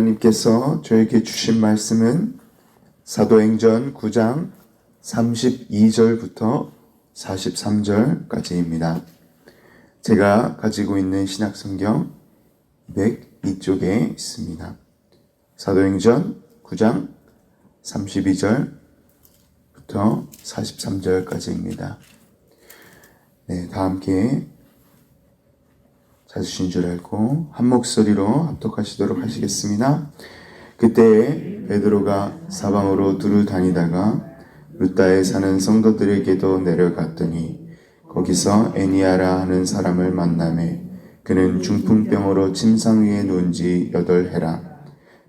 하나님께서 저에게 주신 말씀은 사도행전 9장 32절부터 43절까지입니다. 제가 가지고 있는 신약성경 102쪽에 있습니다. 사도행전 9장 32절부터 43절까지입니다. 다 함께 찾으신 줄 알고 한 목소리로 합독하시도록 하시겠습니다. 그때 베드로가 사방으로 두루 다니다가 루다에 사는 성도들에게도 내려갔더니 거기서 애니아라 하는 사람을 만나매 그는 중풍병으로 침상 위에 누운 지 8해라.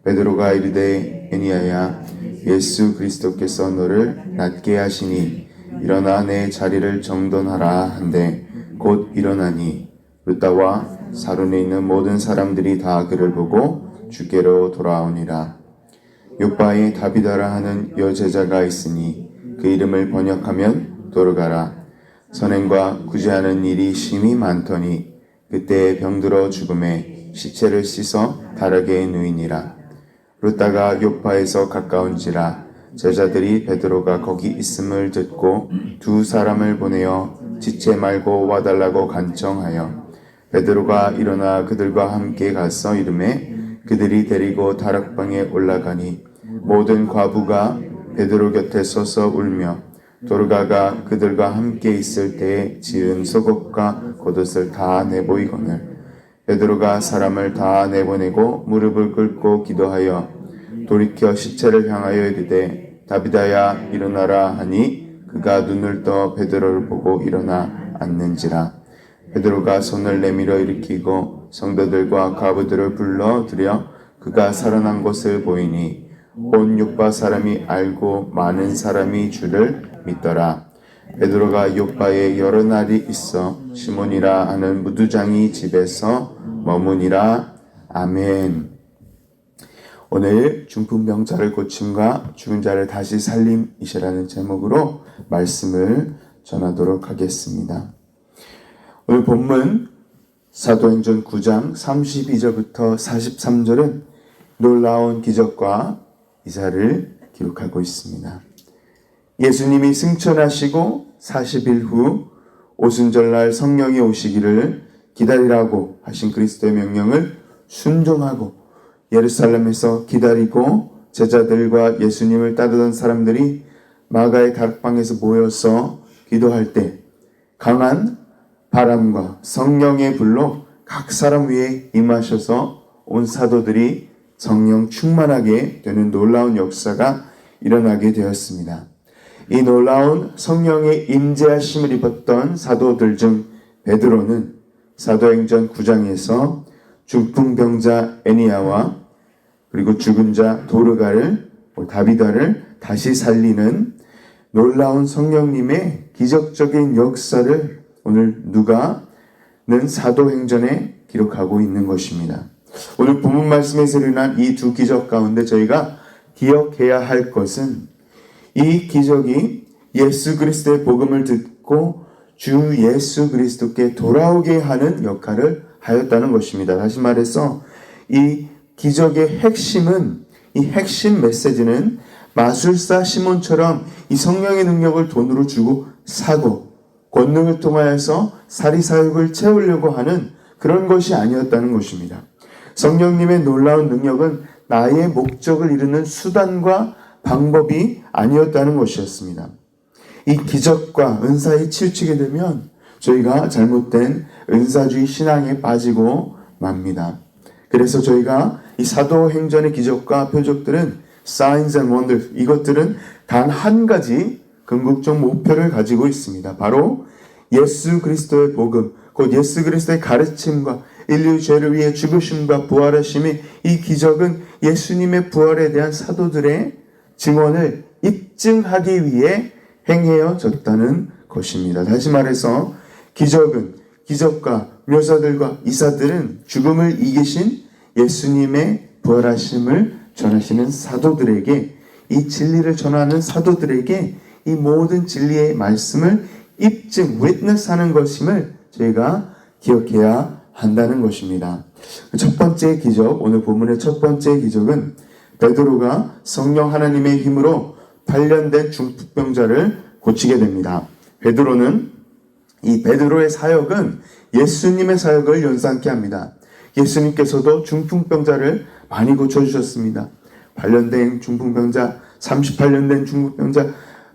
베드로가 이르되 애니아야, 예수 그리스도께서 너를 낫게 하시니 일어나 내 자리를 정돈하라 한데 곧 일어나니 루다와 사론에 있는 모든 사람들이 다 그를 보고 주께로 돌아오니라. 요바에 다비다라 하는 여제자가 있으니 그 이름을 번역하면 도르가라. 선행과 구제하는 일이 심히 많더니 그때 병들어 죽음에 시체를 씻어 다락에 누이니라. 루다가 요파에서 가까운지라 제자들이 베드로가 거기 있음을 듣고 두 사람을 보내어 지체 말고 와달라고 간청하여 베드로가 일어나 그들과 함께 가서 이르매 그들이 데리고 다락방에 올라가니 모든 과부가 베드로 곁에 서서 울며 도르가가 그들과 함께 있을 때에 지은 속옷과 겉옷을 다 내보이거늘 베드로가 사람을 다 내보내고 무릎을 꿇고 기도하여 돌이켜 시체를 향하여 이르되 다비다야 일어나라 하니 그가 눈을 떠 베드로를 보고 일어나 앉는지라. 베드로가 손을 내밀어 일으키고 성도들과 과부들을 불러 들여 그가 살아난 것을 보이니 온 요파 사람이 알고 많은 사람이 주를 믿더라. 베드로가 요파에 여러 날이 있어 시몬이라 하는 무두장이 집에서 머무니라. 아멘. 오늘 중풍병자를 고침과 죽은 자를 다시 살림이시라는 제목으로 말씀을 전하도록 하겠습니다. 오늘 본문 사도행전 9장 32절부터 43절은 놀라운 기적과 이사를 기록하고 있습니다. 예수님이 승천하시고 40일 후 오순절날 성령이 오시기를 기다리라고 하신 그리스도의 명령을 순종하고 예루살렘에서 기다리고 제자들과 예수님을 따르던 사람들이 마가의 다락방에서 모여서 기도할 때 강한 바람과 성령의 불로 각 사람 위에 임하셔서 온 사도들이 성령 충만하게 되는 놀라운 역사가 일어나게 되었습니다. 이 놀라운 성령의 임재하심을 입었던 사도들 중 베드로는 사도행전 9장에서 중풍병자 애니아와 그리고 죽은 자 도르가를 다비다를 다시 살리는 놀라운 성령님의 기적적인 역사를 오늘 누가는 사도행전에 기록하고 있는 것입니다. 오늘 본문 말씀에서 일어난 이 두 기적 가운데 저희가 기억해야 할 것은 이 기적이 예수 그리스도의 복음을 듣고 주 예수 그리스도께 돌아오게 하는 역할을 하였다는 것입니다. 다시 말해서 이 기적의 핵심은, 이 핵심 메시지는 마술사 시몬처럼 이 성령의 능력을 돈으로 주고 사고 권능을 통하여서 사리사욕을 채우려고 하는 그런 것이 아니었다는 것입니다. 성령님의 놀라운 능력은 나의 목적을 이루는 수단과 방법이 아니었다는 것이었습니다. 이 기적과 은사에 치우치게 되면 저희가 잘못된 은사주의 신앙에 빠지고 맙니다. 그래서 저희가 이 사도행전의 기적과 표적들은 signs and wonders, 이것들은 단 한 가지 궁극적 목표를 가지고 있습니다. 바로 예수 그리스도의 복음, 곧 예수 그리스도의 가르침과 인류 죄를 위해 죽으심과 부활하심이, 이 기적은 예수님의 부활에 대한 사도들의 증언을 입증하기 위해 행해졌다는 것입니다. 다시 말해서 기적은, 기적과 묘사들과 이사들은 죽음을 이기신 예수님의 부활하심을 전하시는 사도들에게, 이 진리를 전하는 사도들에게 이 모든 진리의 말씀을 입증, witness하는 것임을 저희가 기억해야 한다는 것입니다. 첫 번째 기적, 오늘 본문의 첫 번째 기적은 베드로가 성령 하나님의 힘으로 단련된 중풍병자를 고치게 됩니다. 이 베드로의 사역은 예수님의 사역을 연상케 합니다. 예수님께서도 중풍병자를 많이 고쳐주셨습니다. 단련된 중풍병자, 38년 된 중풍병자,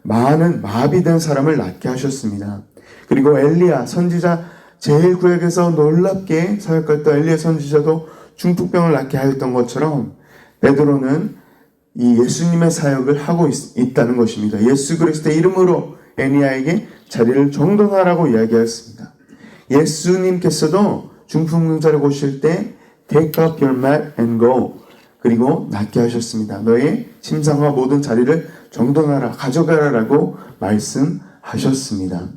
많은 마비된 사람을 낫게 하셨습니다. 그리고 엘리야 선지자 제1구역에서 놀랍게 사역했던 엘리야 선지자도 중풍병을 낫게 하였던 것처럼 베드로는 이 예수님의 사역을 하고 있다는 것입니다. 예수 그리스도의 이름으로 애니야에게 자리를 정돈하라고 이야기하였습니다. 예수님께서도 중풍병자를 고칠 때 Take up your mat and go, 그리고 낫게 하셨습니다. 너의 침상과 모든 자리를 정돈하라, 가져가라라고 말씀하셨습니다.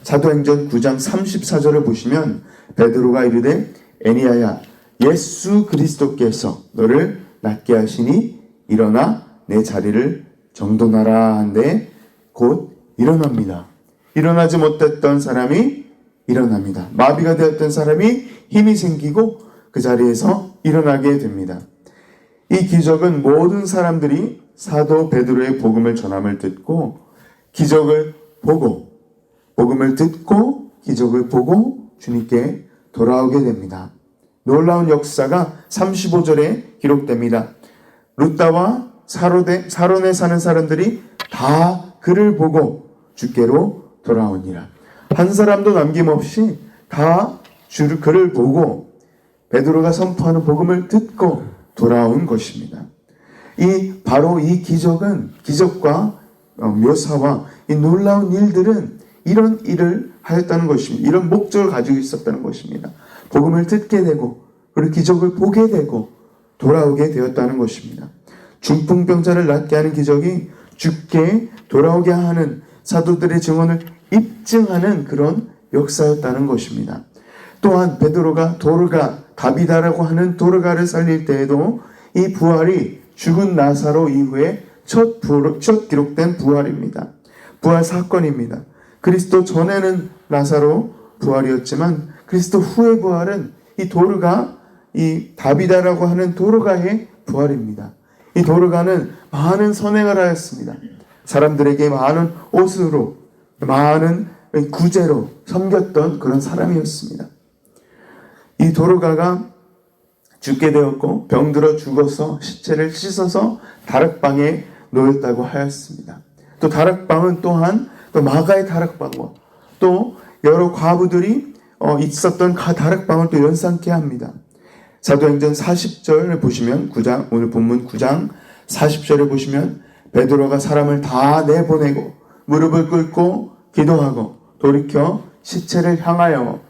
사도행전 9장 34절을 보시면 베드로가 이르되 애니야야, 예수 그리스도께서 너를 낫게 하시니 일어나 내 자리를 정돈하라 한데 곧 일어납니다. 일어나지 못했던 사람이 일어납니다. 마비가 되었던 사람이 힘이 생기고 그 자리에서 일어나게 됩니다. 이 기적은 모든 사람들이 사도 베드로의 복음을 전함을 듣고 기적을 보고, 복음을 듣고 기적을 보고 주님께 돌아오게 됩니다. 놀라운 역사가 35절에 기록됩니다. 루다와 사론에 사는 사람들이 다 그를 보고 주께로 돌아오니라. 한 사람도 남김없이 다 그를 보고 베드로가 선포하는 복음을 듣고 돌아온 것입니다. 바로 이 기적과 묘사와 이 놀라운 일들은 이런 일을 하였다는 것입니다. 이런 목적을 가지고 있었다는 것입니다. 복음을 듣게 되고 그리고 기적을 보게 되고 돌아오게 되었다는 것입니다. 중풍병자를 낫게 하는 기적이 죽게 돌아오게 하는 사도들의 증언을 입증하는 그런 역사였다는 것입니다. 또한 베드로가 다비다라고 하는 도르가를 살릴 때에도 이 부활이 죽은 나사로 이후에 첫 기록된 부활입니다. 부활 사건입니다. 그리스도 전에는 나사로 부활이었지만 그리스도 후의 부활은 이 다비다라고 하는 도르가의 부활입니다. 이 도르가는 많은 선행을 하였습니다. 사람들에게 많은 옷으로, 많은 구제로 섬겼던 그런 사람이었습니다. 이 도르가가 죽게 되었고 병들어 죽어서 시체를 씻어서 다락방에 놓였다고 하였습니다. 또 다락방은 또한 또 마가의 다락방과 또 여러 과부들이 있었던 다락방을 또 연상케 합니다. 사도행전 40절을 보시면 오늘 본문 9장 40절을 보시면 베드로가 사람을 다 내보내고 무릎을 꿇고 기도하고 돌이켜 시체를 향하여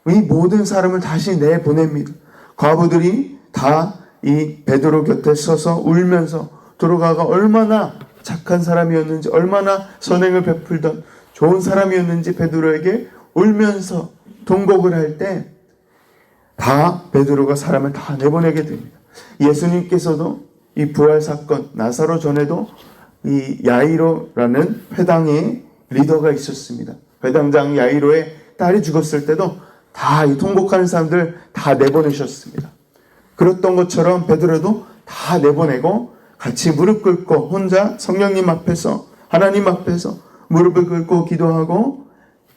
이 모든 사람을 다시 내보냅니다. 과부들이 다 이 베드로 곁에 서서 울면서 도르가가 얼마나 착한 사람이었는지, 얼마나 선행을 베풀던 좋은 사람이었는지 베드로에게 울면서 통곡을 할 때 다 베드로가 사람을 다 내보내게 됩니다. 예수님께서도 이 부활 사건, 나사로 전에도 이 야이로라는 회당의 리더가 있었습니다. 회당장 야이로의 딸이 죽었을 때도 다 이 통곡하는 사람들 다 내보내셨습니다. 그랬던 것처럼 베드로도 다 내보내고 같이 무릎 꿇고 혼자 성령님 앞에서, 하나님 앞에서 무릎을 꿇고 기도하고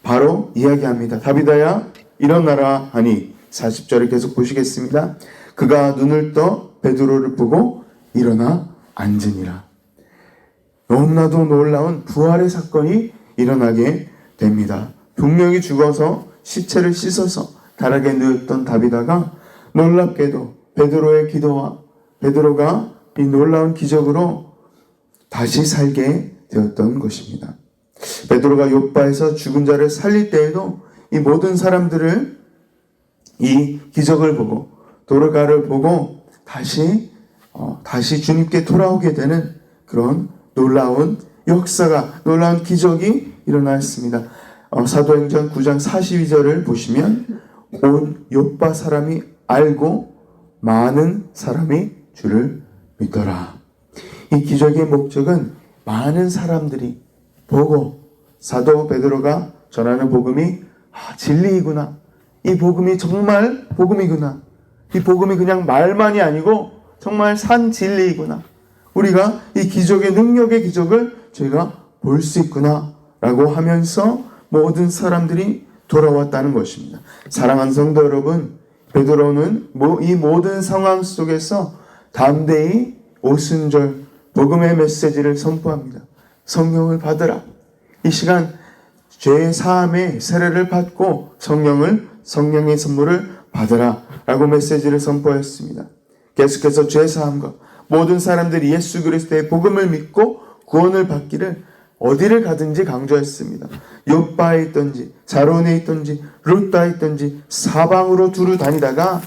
바로 이야기합니다. 다비다야 일어나라 하니 40절을 계속 보시겠습니다. 그가 눈을 떠 베드로를 보고 일어나 앉으니라. 너무나도 놀라운 부활의 사건이 일어나게 됩니다. 분명히 죽어서 시체를 씻어서 다락에 누웠던 다비다가 놀랍게도 베드로의 기도와 베드로가 이 놀라운 기적으로 다시 살게 되었던 것입니다. 베드로가 욥바에서 죽은 자를 살릴 때에도 이 모든 사람들을 이 기적을 보고 도르가를 보고 다시 주님께 돌아오게 되는 그런 놀라운 역사가, 놀라운 기적이 일어났습니다. 사도행전 9장 42절을 보시면 온 욥바 사람이 알고 많은 사람이 주를 믿더라. 이 기적의 목적은 많은 사람들이 보고 사도 베드로가 전하는 복음이 진리이구나, 이 복음이 정말 복음이구나. 이 복음이 그냥 말만이 아니고 정말 산 진리이구나. 우리가 이 기적의 능력의 기적을 저희가 볼 수 있구나 라고 하면서 모든 사람들이 돌아왔다는 것입니다. 사랑하는 성도 여러분, 베드로는 이 모든 상황 속에서 담대히 오순절 복음의 메시지를 선포합니다. 성령을 받으라. 이 시간 죄의 사함의 세례를 받고 성령의 선물을 받으라 라고 메시지를 선포했습니다. 계속해서 죄 사함과 모든 사람들이 예수 그리스도의 복음을 믿고 구원을 받기를 어디를 가든지 강조했습니다. 욥바에 있든지 자론에 있든지 룻다에 있든지 사방으로 두루 다니다가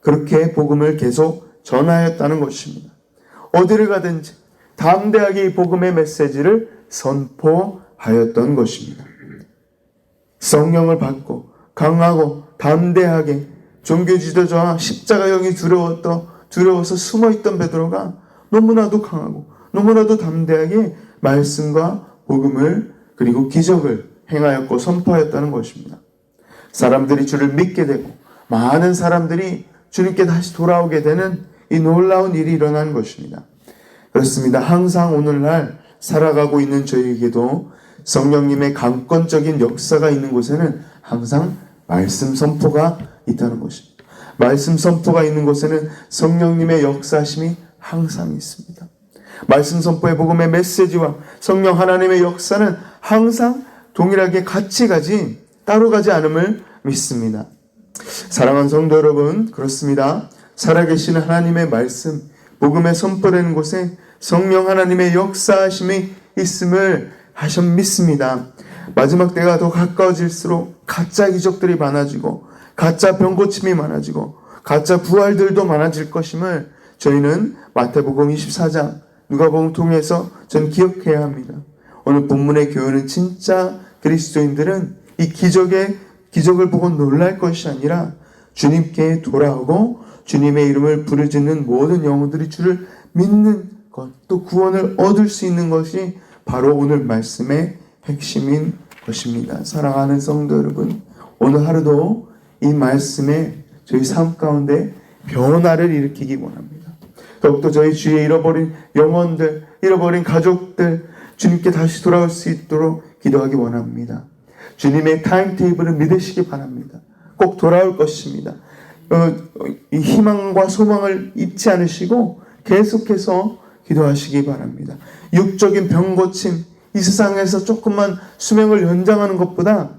그렇게 복음을 계속 전하였다는 것입니다. 어디를 가든지 담대하게 이 복음의 메시지를 선포하였던 것입니다. 성령을 받고 강하고 담대하게 종교 지도자와 십자가형이 두려워서 숨어있던 베드로가 너무나도 강하고 너무나도 담대하게 말씀과 복음을 그리고 기적을 행하였고 선포하였다는 것입니다. 사람들이 주를 믿게 되고 많은 사람들이 주님께 다시 돌아오게 되는 이 놀라운 일이 일어난 것입니다. 그렇습니다. 항상 오늘날 살아가고 있는 저희에게도 성령님의 강권적인 역사가 있는 곳에는 항상 말씀 선포가 있다는 것입니다. 말씀 선포가 있는 곳에는 성령님의 역사심이 항상 있습니다. 말씀 선포의 복음의 메시지와 성령 하나님의 역사는 항상 동일하게 같이 가지 따로 가지 않음을 믿습니다. 사랑하는 성도 여러분, 그렇습니다. 살아계신 하나님의 말씀, 복음에 선포되는 곳에 성령 하나님의 역사하심이 있음을 믿습니다. 마지막 때가 더 가까워질수록 가짜 기적들이 많아지고 가짜 병고침이 많아지고 가짜 부활들도 많아질 것임을 저희는 마태복음 24장 누가복음 통해서 전 기억해야 합니다. 오늘 본문의 교훈은 진짜 그리스도인들은 이 기적을 보고 놀랄 것이 아니라 주님께 돌아오고 주님의 이름을 부르짖는 모든 영혼들이 주를 믿는 것, 또 구원을 얻을 수 있는 것이 바로 오늘 말씀의 핵심인 것입니다. 사랑하는 성도 여러분, 오늘 하루도 이 말씀에 저희 삶 가운데 변화를 일으키기 원합니다. 더욱더 저희 주위에 잃어버린 영혼들, 잃어버린 가족들 주님께 다시 돌아올 수 있도록 기도하기 원합니다. 주님의 타임테이블을 믿으시기 바랍니다. 꼭 돌아올 것입니다. 이 희망과 소망을 잊지 않으시고 계속해서 기도하시기 바랍니다. 육적인 병고침, 이 세상에서 조금만 수명을 연장하는 것보다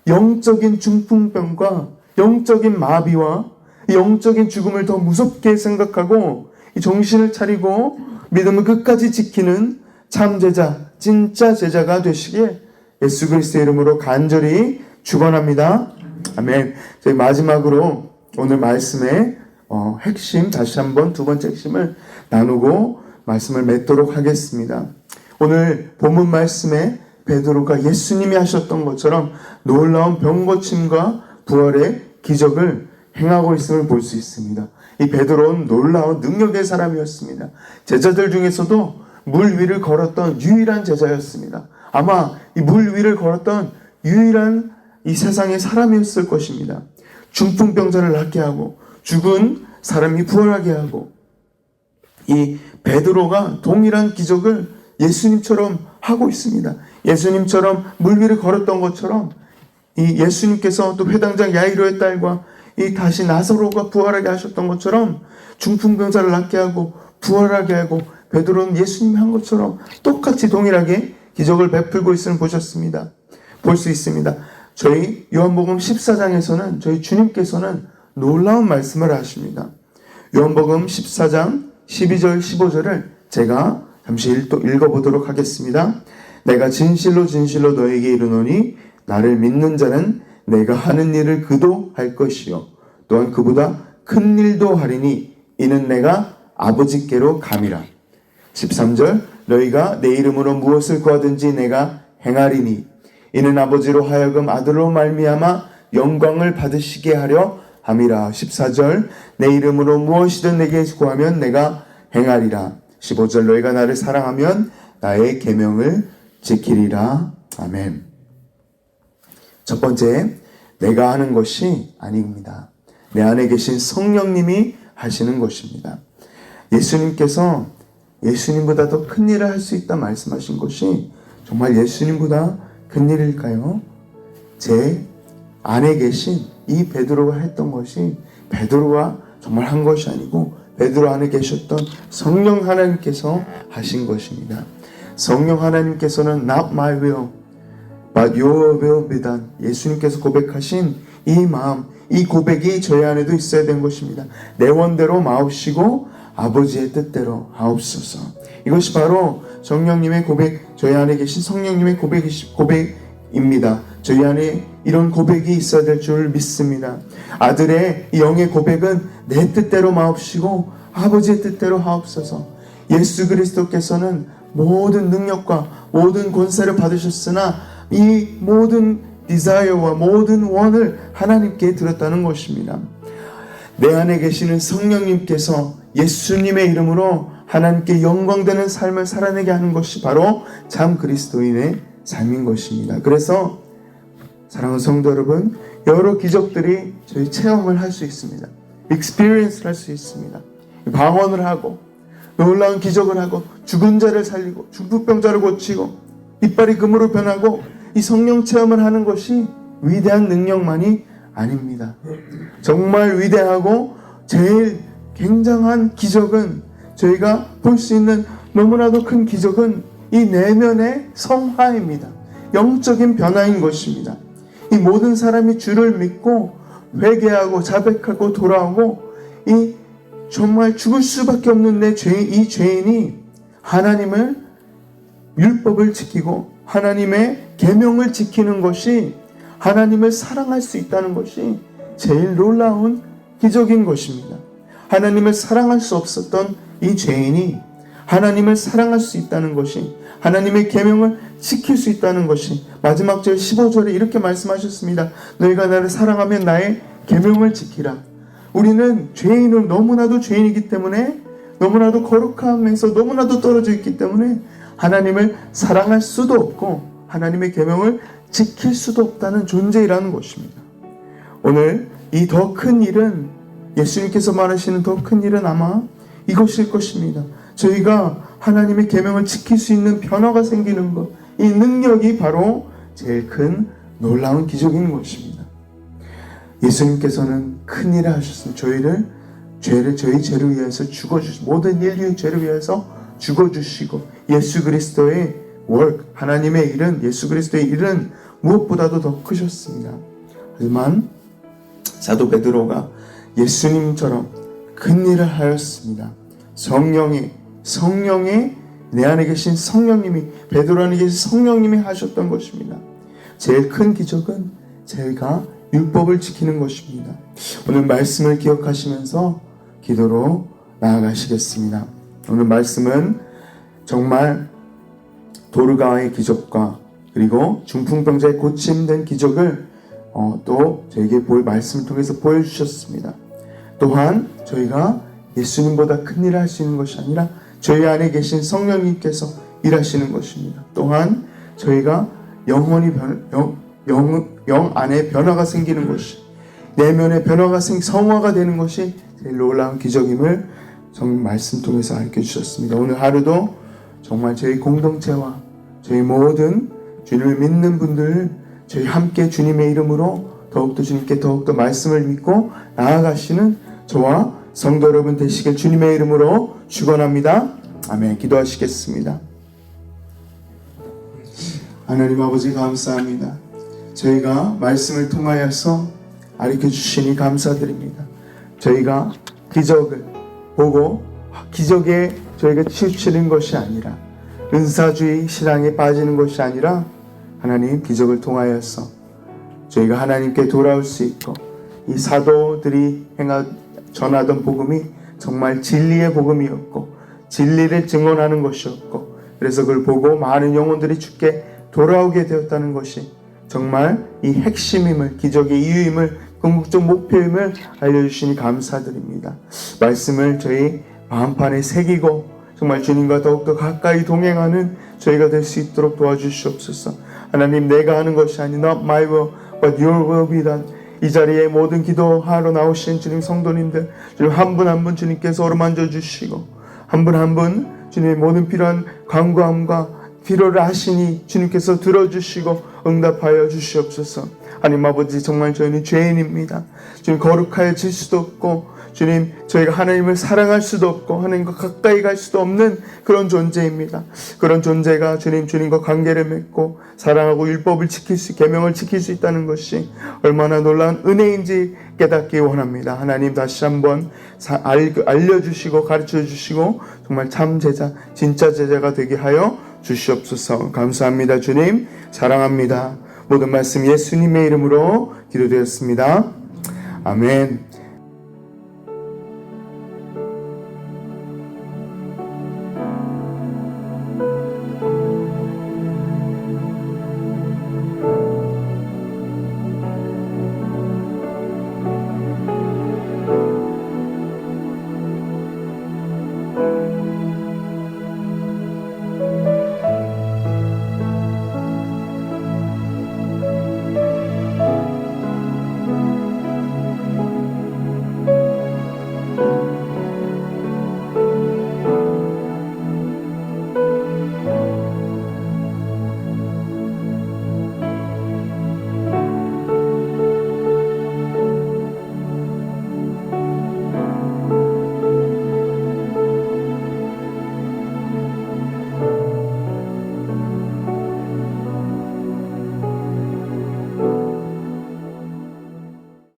영적인 중풍병과 영적인 마비와 영적인 죽음을 더 무섭게 생각하고 이 정신을 차리고 믿음을 끝까지 지키는 참 제자, 진짜 제자가 되시길 예수 그리스도의 이름으로 간절히 축원합니다. 아멘. 저희 마지막으로 오늘 말씀의 핵심, 다시 한번 두 번째 핵심을 나누고 말씀을 맺도록 하겠습니다. 오늘 본문 말씀에 베드로가 예수님이 하셨던 것처럼 놀라운 병고침과 부활의 기적을 행하고 있음을 볼 수 있습니다. 이 베드로는 놀라운 능력의 사람이었습니다. 제자들 중에서도 물 위를 걸었던 유일한 제자였습니다. 아마 이 물 위를 걸었던 유일한 이 세상의 사람이었을 것입니다. 중풍병자를 낫게 하고 죽은 사람이 부활하게 하고, 이 베드로가 동일한 기적을 예수님처럼 하고 있습니다. 예수님처럼 물 위를 걸었던 것처럼 이 예수님께서 또 회당장 야이로의 딸과 이 다시 나사로가 부활하게 하셨던 것처럼 중풍병자를 낫게 하고 부활하게 하고 베드로는 예수님이 한 것처럼 똑같이 동일하게 기적을 베풀고 있음을 보셨습니다. 볼 수 있습니다. 저희 요한복음 14장에서는 저희 주님께서는 놀라운 말씀을 하십니다. 요한복음 14장 12절 15절을 제가 잠시 읽어보도록 하겠습니다. 내가 진실로 진실로 너에게 이르노니 나를 믿는 자는 내가 하는 일을 그도 할 것이요 또한 그보다 큰 일도 하리니 이는 내가 아버지께로 감이라. 13절 너희가 내 이름으로 무엇을 구하든지 내가 행하리니 이는 아버지로 하여금 아들로 말미암아 영광을 받으시게 하려 함이라. 14절 내 이름으로 무엇이든 내게 구하면 내가 행하리라. 15절 너희가 나를 사랑하면 나의 계명을 지키리라. 아멘. 첫 번째, 내가 하는 것이 아닙니다. 내 안에 계신 성령님이 하시는 것입니다. 예수님께서 예수님보다 더 큰 일을 할 수 있다 말씀하신 것이 정말 예수님보다 큰 일일까요? 제 안에 계신 이 베드로가 했던 것이 베드로가 정말 한 것이 아니고 베드로 안에 계셨던 성령 하나님께서 하신 것입니다. 성령 하나님께서는 Not my will, but your will be done. 예수님께서 고백하신 이 마음, 이 고백이 저희 안에도 있어야 된 것입니다. 내 원대로 마옵시고 아버지의 뜻대로 하옵소서. 이것이 바로 성령님의 고백, 저희 안에 계신 성령님의 고백입니다. 저희 안에 이런 고백이 있어야 될 줄 믿습니다. 아들의 영의 고백은 내 뜻대로 마옵시고 아버지의 뜻대로 하옵소서. 예수 그리스도께서는 모든 능력과 모든 권세를 받으셨으나 이 모든 디자이어와 모든 원을 하나님께 드렸다는 것입니다. 내 안에 계시는 성령님께서 예수님의 이름으로 하나님께 영광되는 삶을 살아내게 하는 것이 바로 참 그리스도인의 삶인 것입니다. 그래서 사랑하는 성도 여러분, 여러 기적들이 저희 체험을 할 수 있습니다. experience를 할 수 있습니다. 방언을 하고 놀라운 기적을 하고 죽은 자를 살리고 중풍병자를 고치고 이빨이 금으로 변하고 이 성령 체험을 하는 것이 위대한 능력만이 아닙니다. 정말 위대하고 제일 굉장한 기적은, 저희가 볼 수 있는 너무나도 큰 기적은 이 내면의 성화입니다. 영적인 변화인 것입니다. 이 모든 사람이 주를 믿고 회개하고 자백하고 돌아오고 이 정말 죽을 수밖에 없는 이 죄인이 하나님을 율법을 지키고 하나님의 계명을 지키는 것이, 하나님을 사랑할 수 있다는 것이 제일 놀라운 기적인 것입니다. 하나님을 사랑할 수 없었던 이 죄인이 하나님을 사랑할 수 있다는 것이, 하나님의 계명을 지킬 수 있다는 것이, 마지막 절 15절에 이렇게 말씀하셨습니다. 너희가 나를 사랑하면 나의 계명을 지키라. 우리는 죄인을, 너무나도 죄인이기 때문에, 너무나도 거룩함에서 너무나도 떨어져 있기 때문에 하나님을 사랑할 수도 없고 하나님의 계명을 지킬 수도 없다는 존재이라는 것입니다. 오늘 이 더 큰 일은, 예수님께서 말하시는 더 큰 일은 아마 이것일 것입니다. 저희가 하나님의 계명을 지킬 수 있는 변화가 생기는 것, 이 능력이 바로 제일 큰 놀라운 기적인 것입니다. 예수님께서는 큰 일을 하셨습니다. 저희 죄를 위해서 죽어주시고, 모든 인류의 죄를 위해서 죽어주시고, 예수 그리스도의 work, 하나님의 일은, 예수 그리스도의 일은 무엇보다도 더 크셨습니다. 하지만 사도 베드로가 예수님처럼 큰 일을 하였습니다. 성령이 내 안에 계신 성령님이, 베드로 안에 계신 성령님이 하셨던 것입니다. 제일 큰 기적은 저희가 율법을 지키는 것입니다. 오늘 말씀을 기억하시면서 기도로 나아가시겠습니다. 오늘 말씀은 정말 도르가의 기적과 그리고 중풍병자의 고침된 기적을 또 저에게 말씀을 통해서 보여주셨습니다. 또한 저희가 예수님보다 큰 일을 할 수 있는 것이 아니라 저희 안에 계신 성령님께서 일하시는 것입니다. 또한 저희가 영혼이 영 안에 변화가 생기는 것이, 내면의 변화가 성화가 되는 것이 제일 놀라운 기적임을 정말 말씀 통해서 알려주셨습니다. 오늘 하루도 정말 저희 공동체와 저희 모든 주님을 믿는 분들, 저희 함께 주님의 이름으로 더욱더 주님께 더욱더 말씀을 믿고 나아가시는 저와 성도 여러분 되시길 주님의 이름으로 축원합니다. 아멘. 기도하시겠습니다. 하나님 아버지 감사합니다. 저희가 말씀을 통하여서 가르쳐 주시니 감사드립니다. 저희가 기적을 보고 기적에 저희가 치우치는 것이 아니라, 은사주의 신앙에 빠지는 것이 아니라, 하나님 기적을 통하여서 저희가 하나님께 돌아올 수 있고, 이 사도들이 전하던 복음이 정말 진리의 복음이었고 진리를 증언하는 것이었고, 그래서 그걸 보고 많은 영혼들이 주께 돌아오게 되었다는 것이 정말 이 핵심임을, 기적의 이유임을, 궁극적 목표임을 알려주시니 감사드립니다. 말씀을 저희 마음판에 새기고 정말 주님과 더욱더 가까이 동행하는 저희가 될 수 있도록 도와주시옵소서. 하나님, 내가 하는 것이 아닌 Not my will, but your will be done. 이 자리에 모든 기도하러 나오신 주님 성도님들, 주님 한 분 한 분 주님께서 어루만져 주시고, 한 분 한 분 주님의 모든 필요한 간구함과 필요를 하시니 주님께서 들어주시고 응답하여 주시옵소서. 하나님 아버지, 정말 저희는 죄인입니다. 주님, 거룩하여질 수도 없고, 주님, 저희가 하나님을 사랑할 수도 없고 하나님과 가까이 갈 수도 없는 그런 존재입니다. 그런 존재가 주님과 관계를 맺고 사랑하고 율법을 지킬 수, 계명을 지킬 수 있다는 것이 얼마나 놀라운 은혜인지 깨닫기 원합니다. 하나님, 다시 한번 알려주시고 가르쳐주시고 정말 참 제자, 진짜 제자가 되게 하여 주시옵소서. 감사합니다. 주님, 사랑합니다. 모든 말씀 예수님의 이름으로 기도되었습니다. 아멘.